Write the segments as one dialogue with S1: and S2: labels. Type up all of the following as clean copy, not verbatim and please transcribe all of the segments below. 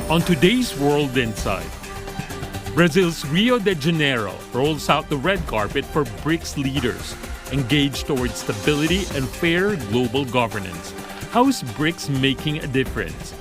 S1: On today's World Insight, Brazil's Rio de Janeiro rolls out the red carpet for BRICS leaders engaged towards stability and fair global governance. How is BRICS making a difference?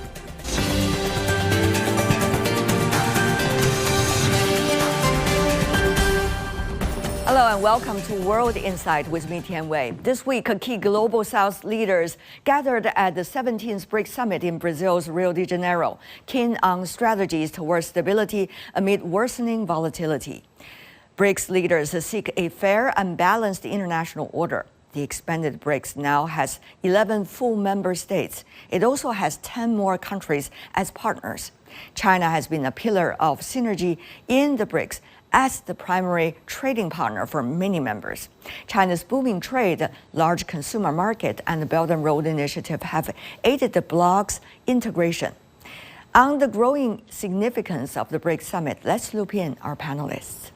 S2: Hello and welcome to World Insight with me, Tian Wei. This week, key Global South leaders gathered at the 17th BRICS Summit in Brazil's Rio de Janeiro, keen on strategies towards stability amid worsening volatility. BRICS leaders seek a fair and balanced international order. The expanded BRICS now has 11 full member states. It also has 10 more countries as partners. China has been a pillar of synergy in the BRICS as the primary trading partner for many members. China's booming trade, large consumer market, and the Belt and Road Initiative have aided the bloc's integration. On the growing significance of the BRICS Summit, let's loop in our panelists.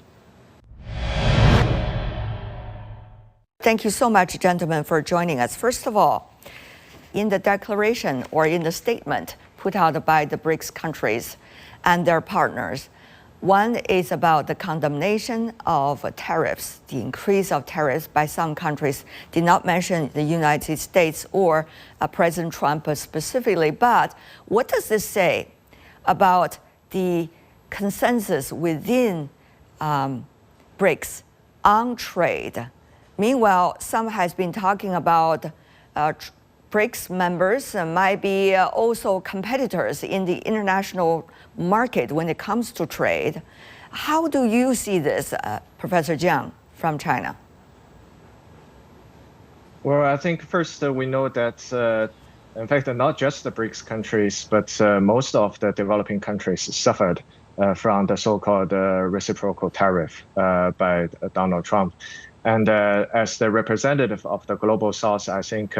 S2: Thank you so much, gentlemen, for joining us. First of all, in the declaration or in the statement put out by the BRICS countries and their partners, one is about the condemnation of tariffs. The increase of tariffs by some countries did not mention the United States or President Trump specifically, but what does this say about the consensus within BRICS on trade? Meanwhile, some has been talking about BRICS members might be also competitors in the international market when it comes to trade. How do you see this, Professor Jiang from China?
S3: Well, I think first we know that, in fact, not just the BRICS countries, but most of the developing countries suffered from the so-called reciprocal tariff by Donald Trump. And as the representative of the Global South, I think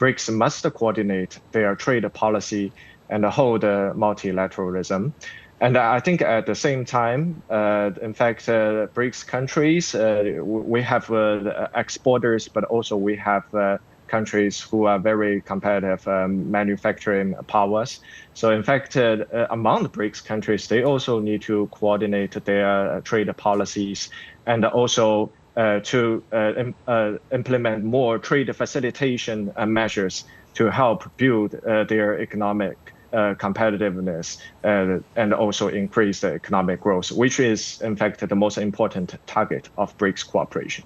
S3: BRICS must coordinate their trade policy and hold multilateralism. And I think at the same time, in fact, BRICS countries, we have exporters, but also we have countries who are very competitive manufacturing powers. So in fact, among the BRICS countries, they also need to coordinate their trade policies and also to implement more trade facilitation measures to help build their economic competitiveness and also increase the economic growth, which is, in fact, the most important target of BRICS cooperation.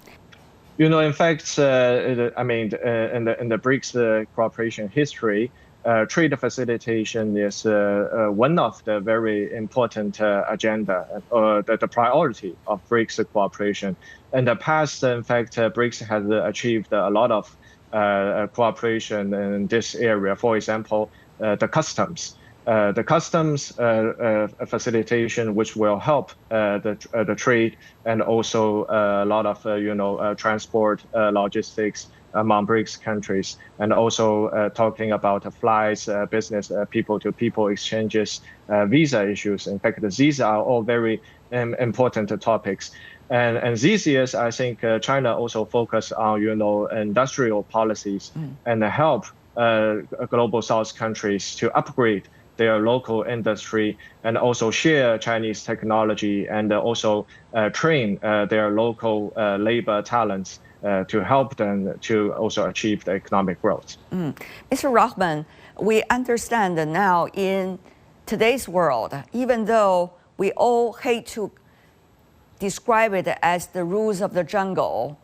S3: You know, in fact, I mean, in the BRICS cooperation history, trade facilitation is one of the very important agenda or the priority of BRICS cooperation. In the past, in fact, BRICS has achieved a lot of cooperation in this area. For example, the customs facilitation, which will help the trade and also a lot of transport logistics among BRICS countries, and also talking about flights, business, people-to-people exchanges, visa issues. In fact, these are all very important topics. And these years, I think China also focus on, industrial policies and help Global South countries to upgrade their local industry and also share Chinese technology and also train their local labor talents to help them to also achieve the economic growth.
S2: Mr. Rahman, we understand that now in today's world, even though we all hate to describe it as the rules of the jungle,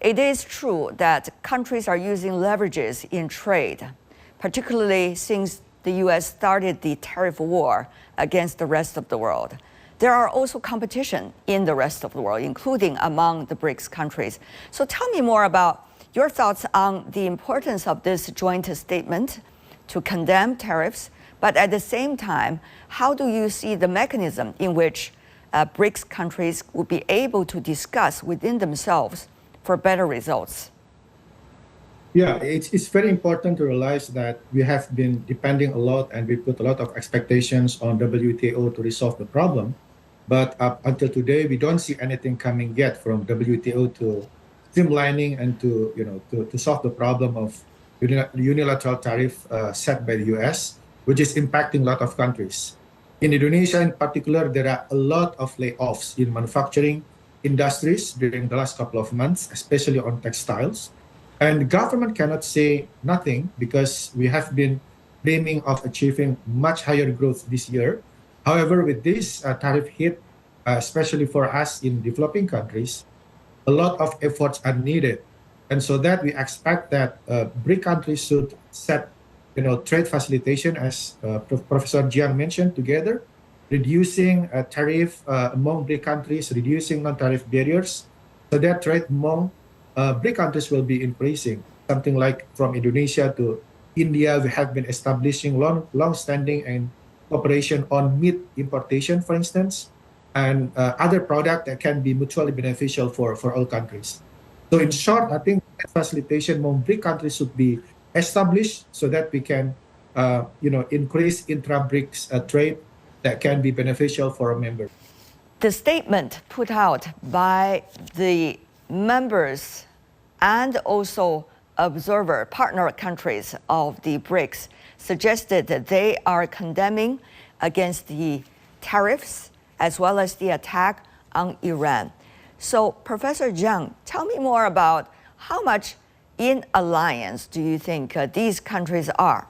S2: it is true that countries are using leverages in trade, particularly since the U.S. started the tariff war against the rest of the world. There are also competition in the rest of the world, including among the BRICS countries. So tell me more about your thoughts on the importance of this joint statement to condemn tariffs, but at the same time, how do you see the mechanism in which BRICS countries will be able to discuss within themselves for better results?
S4: Yeah, it's very important to realize that we have been depending a lot and we put a lot of expectations on WTO to resolve the problem. But up until today, we don't see anything coming yet from WTO to streamlining and to solve the problem of unilateral tariff set by the US, which is impacting a lot of countries. In Indonesia in particular, there are a lot of layoffs in manufacturing industries during the last couple of months, especially on textiles. And the government cannot say nothing because we have been dreaming of achieving much higher growth this year. However, with this tariff hit, especially for us in developing countries, a lot of efforts are needed. And so that we expect that BRIC countries should set, trade facilitation, as Professor Jiang mentioned, together, reducing tariff among BRIC countries, reducing non-tariff barriers, so that trade among BRIC countries will be increasing. Something like from Indonesia to India, we have been establishing long-standing and cooperation on meat importation, for instance, and other products that can be mutually beneficial for all countries. So in short, I think facilitation among BRIC countries should be established so that we can, increase intra-BRICS trade that can be beneficial for our members.
S2: The statement put out by the members and also observer partner countries of the BRICS suggested that they are condemning against the tariffs as well as the attack on Iran. So, Professor Jiang, tell me more about how much in alliance do you think these countries are?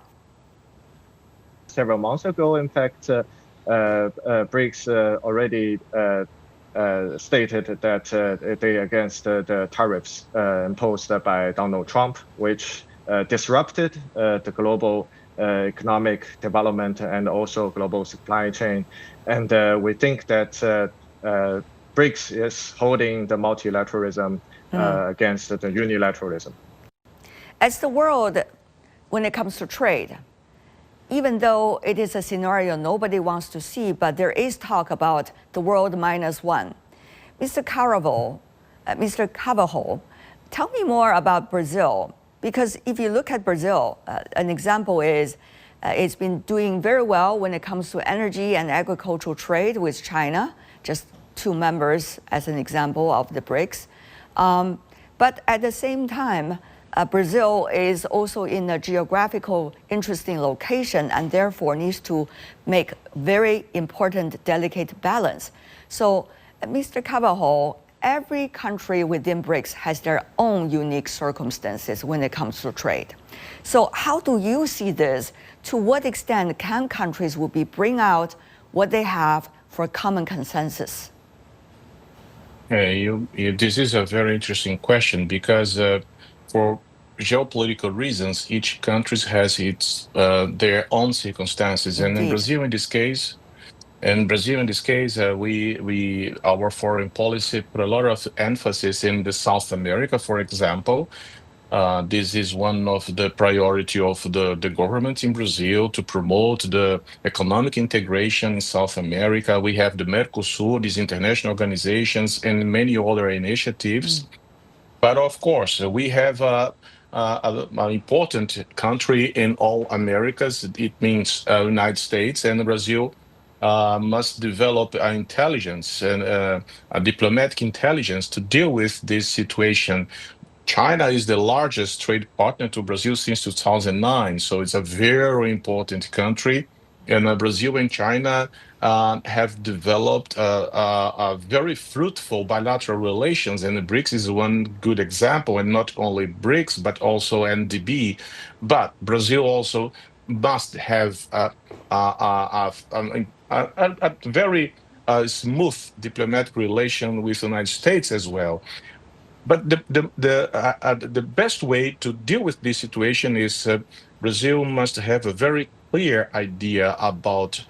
S3: Several months ago, in fact, BRICS already stated that they against the tariffs imposed by Donald Trump, which disrupted the global economic development and also global supply chain. And we think that BRICS is holding the multilateralism against the unilateralism.
S2: As the world, when it comes to trade, even though it is a scenario nobody wants to see, but there is talk about the world -1. Mr. Carvalho, tell me more about Brazil, because if you look at Brazil, an example is it's been doing very well when it comes to energy and agricultural trade with China, just two members as an example of the BRICS. But at the same time, Brazil is also in a geographical interesting location and therefore needs to make very important, delicate balance. So, Mr. Carvalho, every country within BRICS has their own unique circumstances when it comes to trade. So how do you see this? To what extent can countries will be bring out what they have for common consensus?
S5: This is a very interesting question because for geopolitical reasons, each country has their own circumstances.
S2: Indeed.
S5: And in Brazil, in this case, our foreign policy put a lot of emphasis in the South America, for example. This is one of the priority of the government in Brazil to promote the economic integration in South America. We have the Mercosur, these international organizations, and many other initiatives. But of course, we have an important country in all Americas. It means United States, and Brazil must develop intelligence and a diplomatic intelligence to deal with this situation. China is the largest trade partner to Brazil since 2009, so it's a very important country. And Brazil and China have developed a very fruitful bilateral relations, and the BRICS is one good example, and not only BRICS, but also NDB. But Brazil also must have a very smooth diplomatic relation with the United States as well. But the best way to deal with this situation is Brazil must have a very clear idea about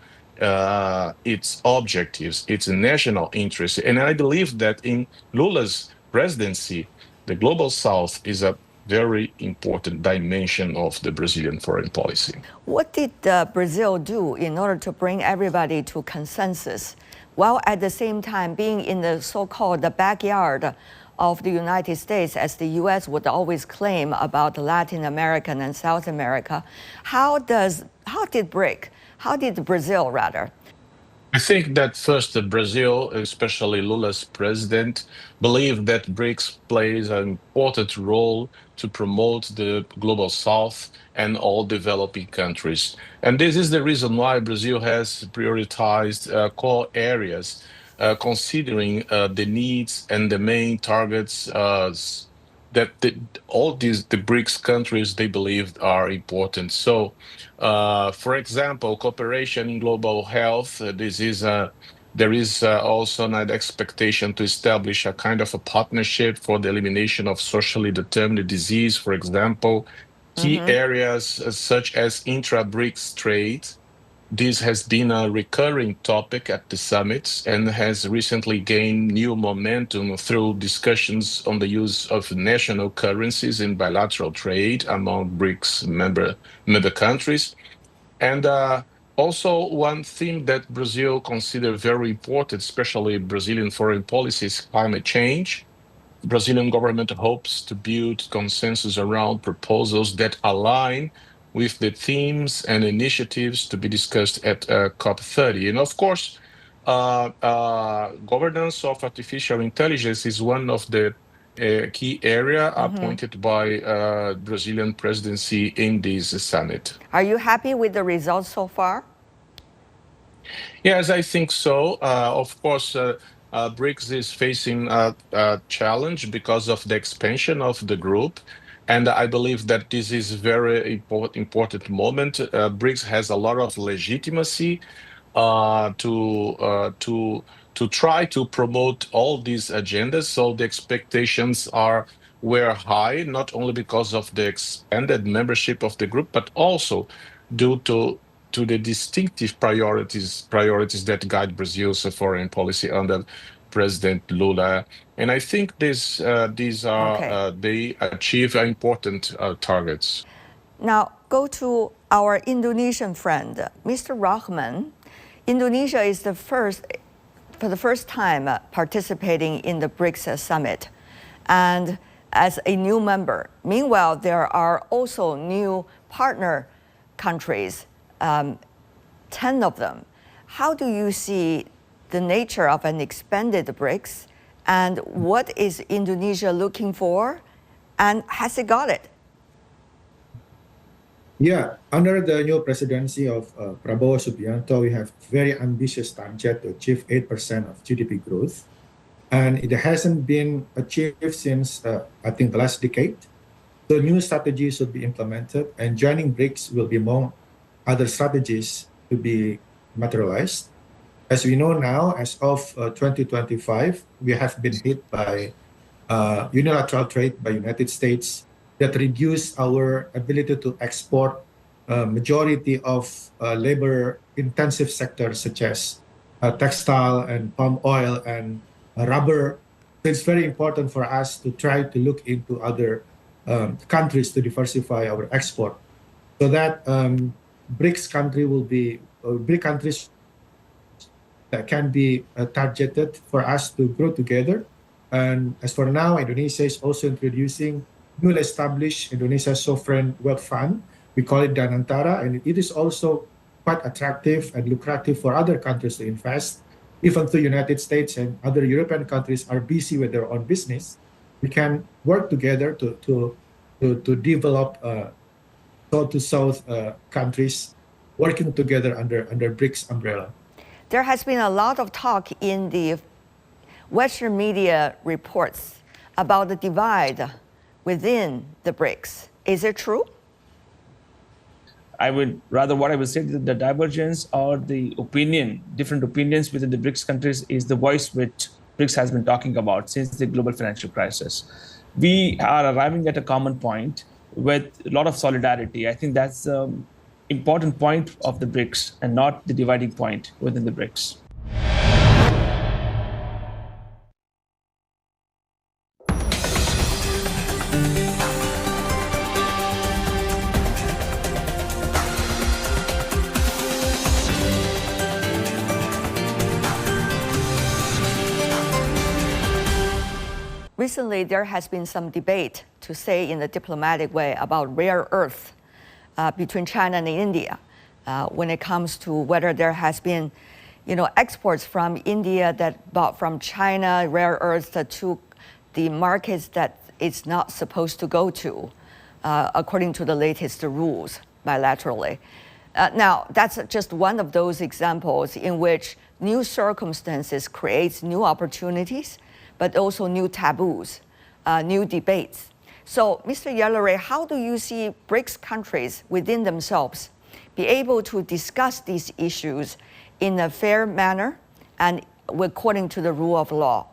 S5: its objectives, its national interests. And I believe that in Lula's presidency, the Global South is a very important dimension of the Brazilian foreign policy.
S2: What did Brazil do in order to bring everybody to consensus, while at the same time being in the so-called the backyard of the United States, as the U.S. would always claim about Latin America and South America? How did Brazil
S5: I think that first, Brazil, especially Lula's president, believe that BRICS plays an important role to promote the global south and all developing countries. And this is the reason why Brazil has prioritized core areas, considering the needs and the main targets that all the BRICS countries they believe are important. So, for example, cooperation in global health. There is also an expectation to establish a kind of a partnership for the elimination of socially determined disease. For example, key areas such as intra-BRICS trade. This has been a recurring topic at the summits and has recently gained new momentum through discussions on the use of national currencies in bilateral trade among BRICS member countries. And also, one theme that Brazil considers very important, especially Brazilian foreign policy, is climate change. The Brazilian government hopes to build consensus around proposals that align with the themes and initiatives to be discussed at COP30. And of course, governance of artificial intelligence is one of the key area appointed by Brazilian presidency in this summit.
S2: Are you happy with the results so far?
S5: Yes, I think so. Of course, BRICS is facing a challenge because of the expansion of the group. And I believe that this is a very important moment. BRICS has a lot of legitimacy uh, to uh, to to try to promote all these agendas. So the expectations were high, not only because of the expanded membership of the group, but also due to the distinctive priorities that guide Brazil's foreign policy under President Lula. And I think these are
S2: Okay.
S5: they achieve important targets.
S2: Now, go to our Indonesian friend, Mr. Rahman. Indonesia is for the first time, participating in the BRICS summit, and as a new member. Meanwhile, there are also new partner countries, 10 of them. How do you see the nature of an expanded BRICS, and what is Indonesia looking for, and has it got it?
S4: Yeah, under the new presidency of Prabowo Subianto, we have very ambitious target to achieve 8% of GDP growth. And it hasn't been achieved since, I think, the last decade. So new strategies should be implemented, and joining BRICS will be among other strategies to be materialized. As we know now, as of 2025, we have been hit by unilateral trade by United States that reduced our ability to export majority of labor-intensive sectors such as textile and palm oil and rubber. It's very important for us to try to look into other countries to diversify our export, so that BRICS countries that can be targeted for us to grow together. And as for now, Indonesia is also introducing newly established Indonesia Sovereign Wealth Fund. We call it Danantara, and it is also quite attractive and lucrative for other countries to invest. Even though the United States and other European countries are busy with their own business, we can work together to develop South to South countries working together under BRICS umbrella.
S2: There has been a lot of talk in the Western media reports about the divide within the BRICS. Is it true?
S6: What I would say that the divergence or the different opinions within the BRICS countries is the voice which BRICS has been talking about since the global financial crisis. We are arriving at a common point with a lot of solidarity. I think that's the important point of the BRICS and not the dividing point within the BRICS.
S2: Recently, there has been some debate, to say in a diplomatic way, about rare earth between China and India when it comes to whether there has been exports from India that bought from China, rare earths to the markets that it's not supposed to go to, according to the latest rules bilaterally. Now, that's just one of those examples in which new circumstances creates new opportunities, but also new taboos, new debates. So, Mr. Yellowray, how do you see BRICS countries within themselves be able to discuss these issues in a fair manner and according to the rule of law?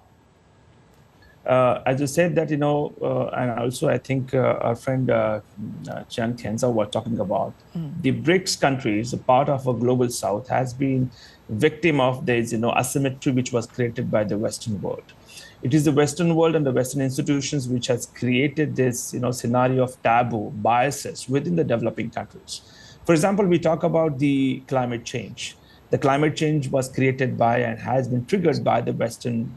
S6: As you said that, and also I think our friend Chiang Tianzhao was talking about, the BRICS countries, a part of a global South, has been victim of this, asymmetry which was created by the Western world. It is the Western world and the Western institutions which has created this, scenario of taboo, biases within the developing countries. For example, we talk about the climate change. The climate change was created by and has been triggered by the Western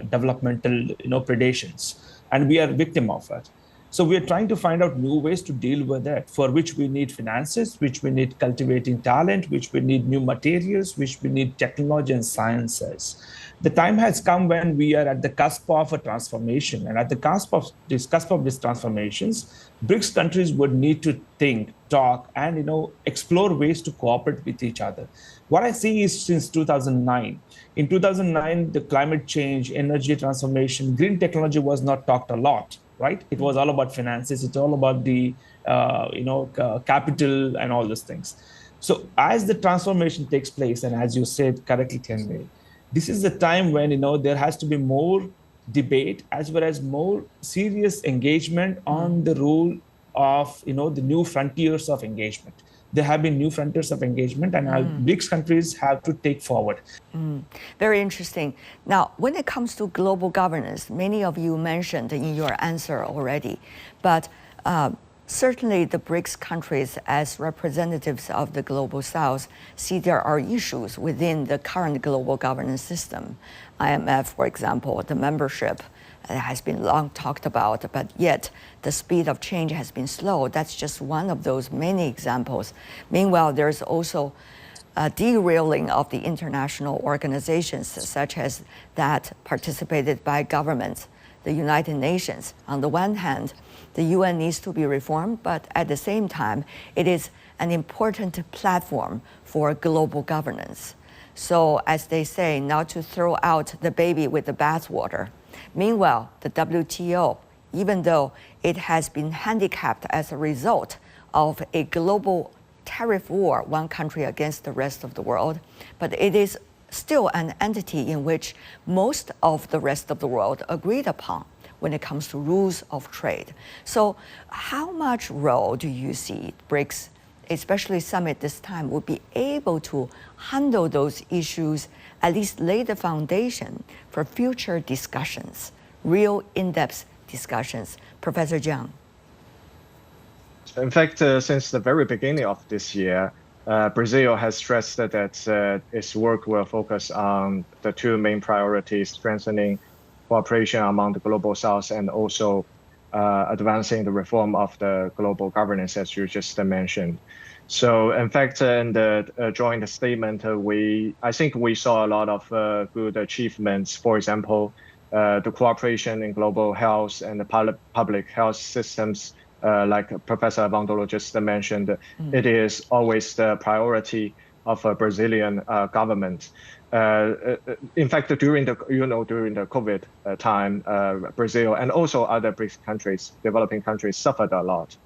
S6: developmental predations, and we are victim of it. So we are trying to find out new ways to deal with it, for which we need finances, which we need cultivating talent, which we need new materials, which we need technology and sciences. The time has come when we are at the cusp of a transformation, and at the cusp of these transformations, BRICS countries would need to think, talk, and explore ways to cooperate with each other. What I see is since 2009. In 2009, the climate change, energy transformation, green technology was not talked a lot, right? It was all about finances. It's all about the capital and all those things. So as the transformation takes place, and as you said correctly, Tianwei, this is the time when there has to be more debate as well as more serious engagement on the role of the new frontiers of engagement. There have been new frontiers of engagement, and our BRICS countries have to take forward.
S2: Very interesting. Now, when it comes to global governance, many of you mentioned in your answer already, but certainly the BRICS countries, as representatives of the global South, see there are issues within the current global governance system. IMF, for example, the membership has been long talked about, but yet the speed of change has been slow. That's just one of those many examples. Meanwhile, there's also derailing of the international organizations, such as that participated by governments, the United Nations. On the one hand, the UN needs to be reformed, but at the same time, it is an important platform for global governance. So as they say, not to throw out the baby with the bathwater. Meanwhile, the WTO, even though it has been handicapped as a result of a global tariff war, one country against the rest of the world, but it is still an entity in which most of the rest of the world agreed upon when it comes to rules of trade. So how much role do you see BRICS, especially Summit this time, will be able to handle those issues, at least lay the foundation for future discussions, real in-depth discussions? Professor Jiang.
S3: In fact, since the very beginning of this year, Brazil has stressed that its work will focus on the two main priorities: strengthening cooperation among the global South and also advancing the reform of the global governance, as you just mentioned. So, in fact, in the joint statement, I think we saw a lot of good achievements. For example, the cooperation in global health and the public health systems, like Professor Vandolo just mentioned, it is always the priority of a Brazilian government. In fact, during the COVID time, Brazil and also other BRICS countries, developing countries, suffered a lot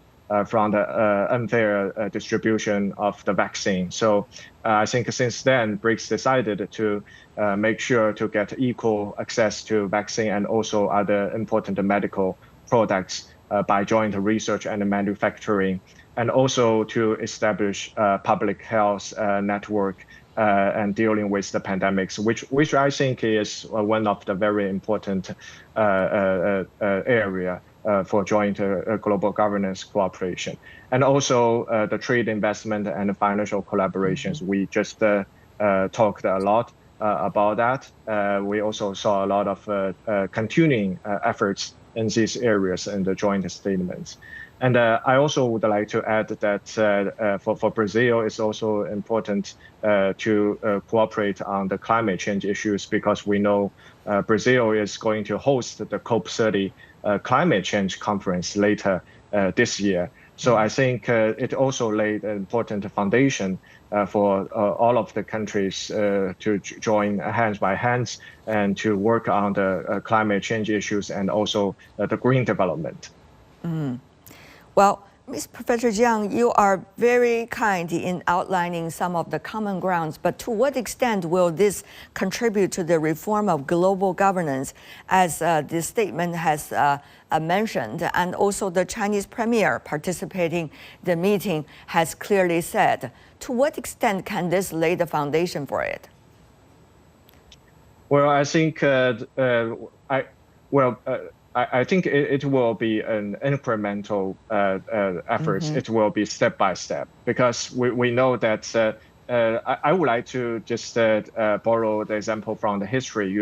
S3: from the unfair distribution of the vaccine. So I think since then, BRICS decided to make sure to get equal access to vaccine and also other important medical products by joint research and manufacturing, and also to establish a public health network and dealing with the pandemics, which I think is one of the very important area for joint global governance cooperation. And also the trade investment and financial collaborations. We just talked a lot about that. We also saw a lot of continuing efforts in these areas in the joint statements. And I also would like to add that for Brazil, it's also important to cooperate on the climate change issues, because we know Brazil is going to host the COP30 climate change conference later this year. So I think it also laid an important foundation for all of the countries to join hands by hands and to work on the climate change issues and also the green development.
S2: Well, Ms. Professor Jiang, you are very kind in outlining some of the common grounds, but to what extent will this contribute to the reform of global governance, as this statement has mentioned, and also the Chinese premier participating in the meeting has clearly said? To what extent can this lay the foundation for it?
S3: Well, I think I think it will be an incremental effort. It will be step by step, because we know that I would like to just borrow the example from the history.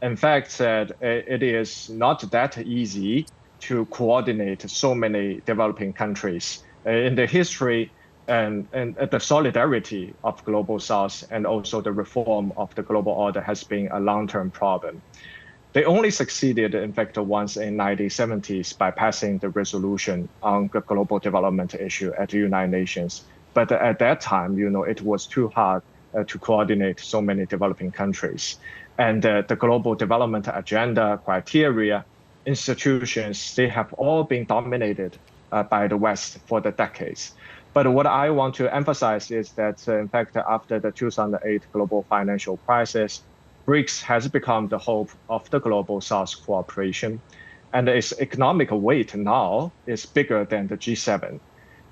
S3: In fact, it is not that easy to coordinate so many developing countries. In the history, and the solidarity of Global South and also the reform of the global order has been a long-term problem. They only succeeded, in fact, once in 1970s by passing the resolution on the global development issue at the United Nations. But at that time, it was too hard to coordinate so many developing countries. And the global development agenda, criteria, institutions, they have all been dominated by the West for the decades. But what I want to emphasize is that, in fact, after the 2008 global financial crisis, BRICS has become the hope of the Global South cooperation, and its economic weight now is bigger than the G7.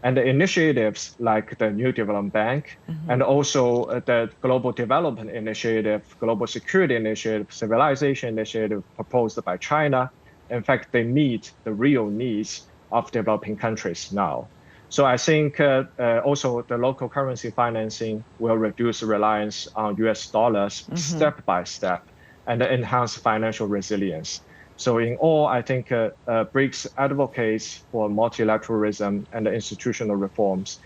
S3: And the initiatives like the New Development Bank and also the Global Development Initiative, Global Security Initiative, Civilization Initiative proposed by China, in fact, they meet the real needs of developing countries now. So I think also the local currency financing will reduce reliance on US dollars step by step and enhance financial resilience. So in all, I think BRICS advocates for multilateralism and institutional reforms,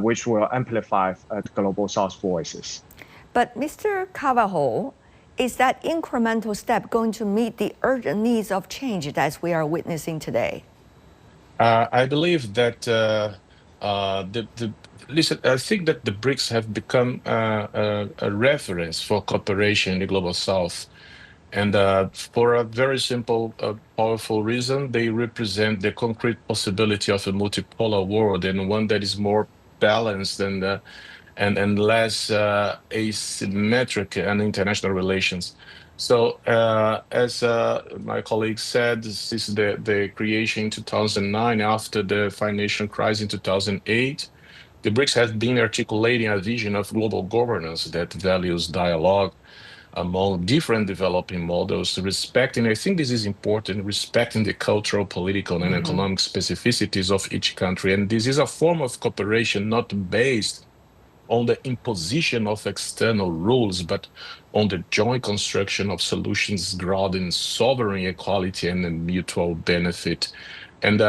S3: which will amplify the Global South voices.
S2: But Mr. Carvajal, is that incremental step going to meet the urgent needs of change that we are witnessing today?
S5: I believe that listen, I think that the BRICS have become a reference for cooperation in the Global South. And for a very simple, powerful reason, they represent the concrete possibility of a multipolar world, and one that is more balanced and less asymmetric in international relations. So, as my colleague said, since the creation in 2009, after the financial crisis in 2008, the BRICS has been articulating a vision of global governance that values dialogue among different developing models, respecting, I think this is important, respecting the cultural, political, and economic specificities of each country. And this is a form of cooperation not based on the imposition of external rules, but on the joint construction of solutions grounded in sovereign equality and mutual benefit. And,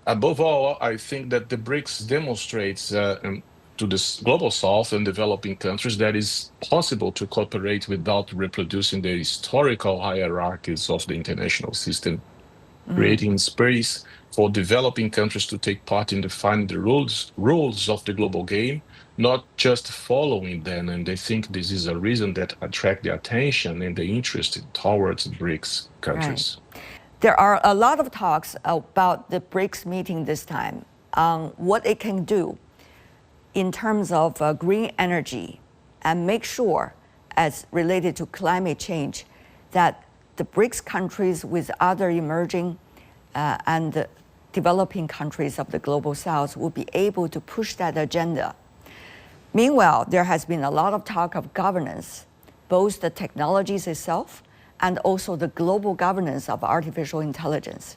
S5: above all, I think that the BRICS demonstrates to the Global South and developing countries that is possible to cooperate without reproducing the historical hierarchies of the international system, creating space for developing countries to take part in defining the rules of the global game, not just following them. And I think this is a reason that attract the attention and the interest towards BRICS countries.
S2: Right. There are a lot of talks about the BRICS meeting this time on what it can do in terms of green energy and make sure, as related to climate change, that the BRICS countries with other emerging and developing countries of the Global South will be able to push that agenda. Meanwhile, there has been a lot of talk of governance, both the technologies itself and also the global governance of artificial intelligence.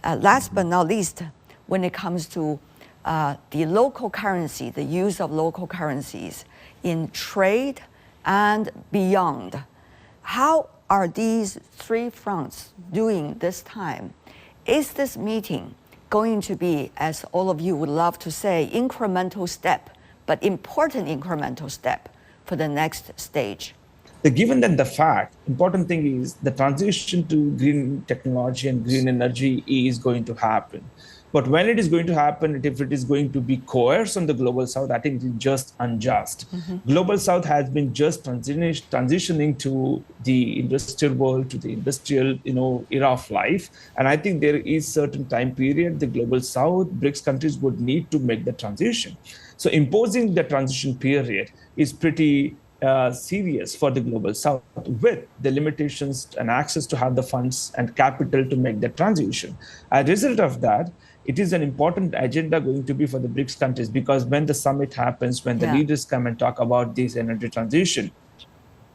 S2: Last but not least, when it comes to the local currency, the use of local currencies in trade and beyond, how are these three fronts doing this time Is this meeting going to be, as all of you would love to say, incremental step, but important incremental step for the next stage?
S6: Given that the fact, important thing is the transition to green technology and green energy is going to happen. But when it is going to happen, if it is going to be coerced on the global south, I think it's just unjust. Global south has been just transitioning to the industrial world, to the industrial era of life. And I think there is certain time period the global south, BRICS countries would need to make the transition. So imposing the transition period is pretty serious for the global south, with the limitations and access to have the funds and capital to make the transition. As a result of that, it is an important agenda going to be for the BRICS countries, because when the summit happens, when the leaders come and talk about this energy transition,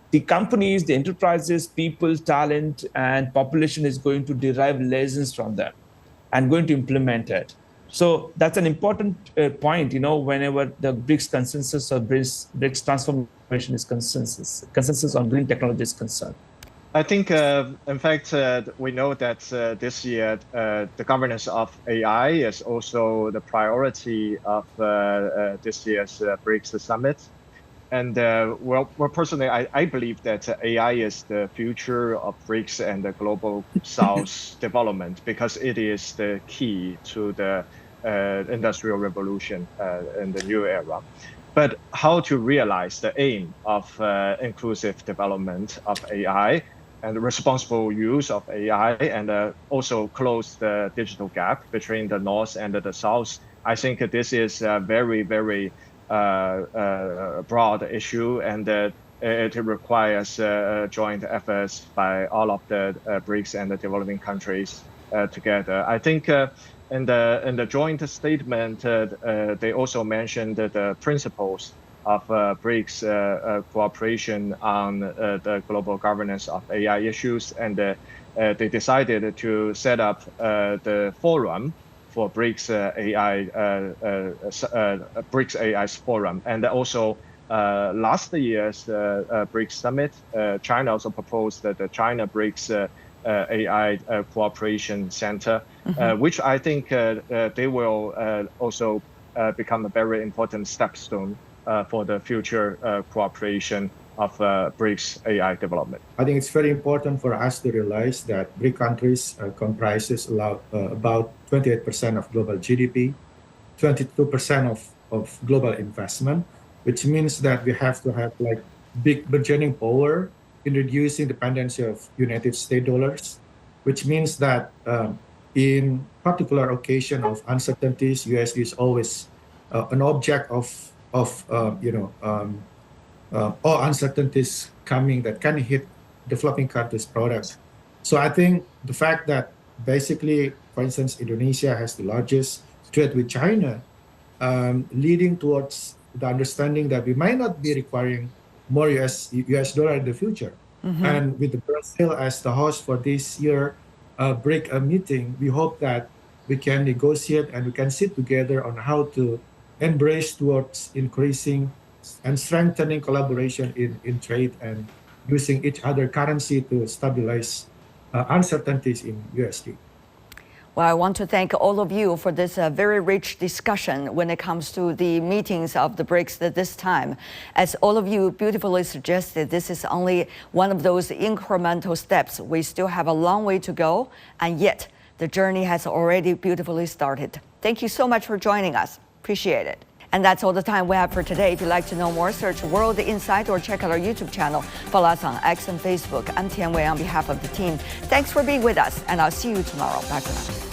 S6: the companies, the enterprises, people, talent, and population is going to derive lessons from them and going to implement it. So that's an important point, whenever the BRICS consensus or BRICS transformation is consensus on green technology is concerned.
S3: I think, in fact, we know that this year the governance of AI is also the priority of this year's BRICS Summit. And well, personally, I believe that AI is the future of BRICS and the global South development, because it is the key to the industrial revolution in the new era. But how to realize the aim of inclusive development of AI and the responsible use of AI, and also close the digital gap between the North and the South, I think this is a very, very broad issue, and it requires joint efforts by all of the BRICS and the developing countries together. I think in the joint statement, they also mentioned the principles of BRICS cooperation on the global governance of AI issues, and they decided to set up the forum for BRICS AI's forum. And also last year's BRICS Summit, China also proposed the China BRICS AI Cooperation Center, which I think they will also become a very important stepstone for the future cooperation of BRICS AI development.
S4: I think it's very important for us to realize that BRIC countries comprises about 28% of global GDP, 22% of global investment, which means that we have to have like big bargaining power in reducing dependency of United States dollars, which means that in particular occasion of uncertainties, USD is always an object of all uncertainties coming that can hit developing countries' products. So I think the fact that basically, for instance, Indonesia has the largest trade with China, leading towards the understanding that we might not be requiring more US dollar in the future. And with Brazil as the host for this year BRIC meeting, we hope that we can negotiate and we can sit together on how to embrace towards increasing and strengthening collaboration in trade and using each other currency to stabilize uncertainties in USD.
S2: Well, I want to thank all of you for this very rich discussion when it comes to the meetings of the BRICS at this time. As all of you beautifully suggested, this is only one of those incremental steps. We still have a long way to go, and yet the journey has already beautifully started. Thank you so much for joining us. Appreciate it. And that's all the time we have for today. If you'd like to know more, search World Insight or check out our YouTube channel. Follow us on X and Facebook. I'm Tian Wei on behalf of the team. Thanks for being with us, and I'll see you tomorrow. Bye for now.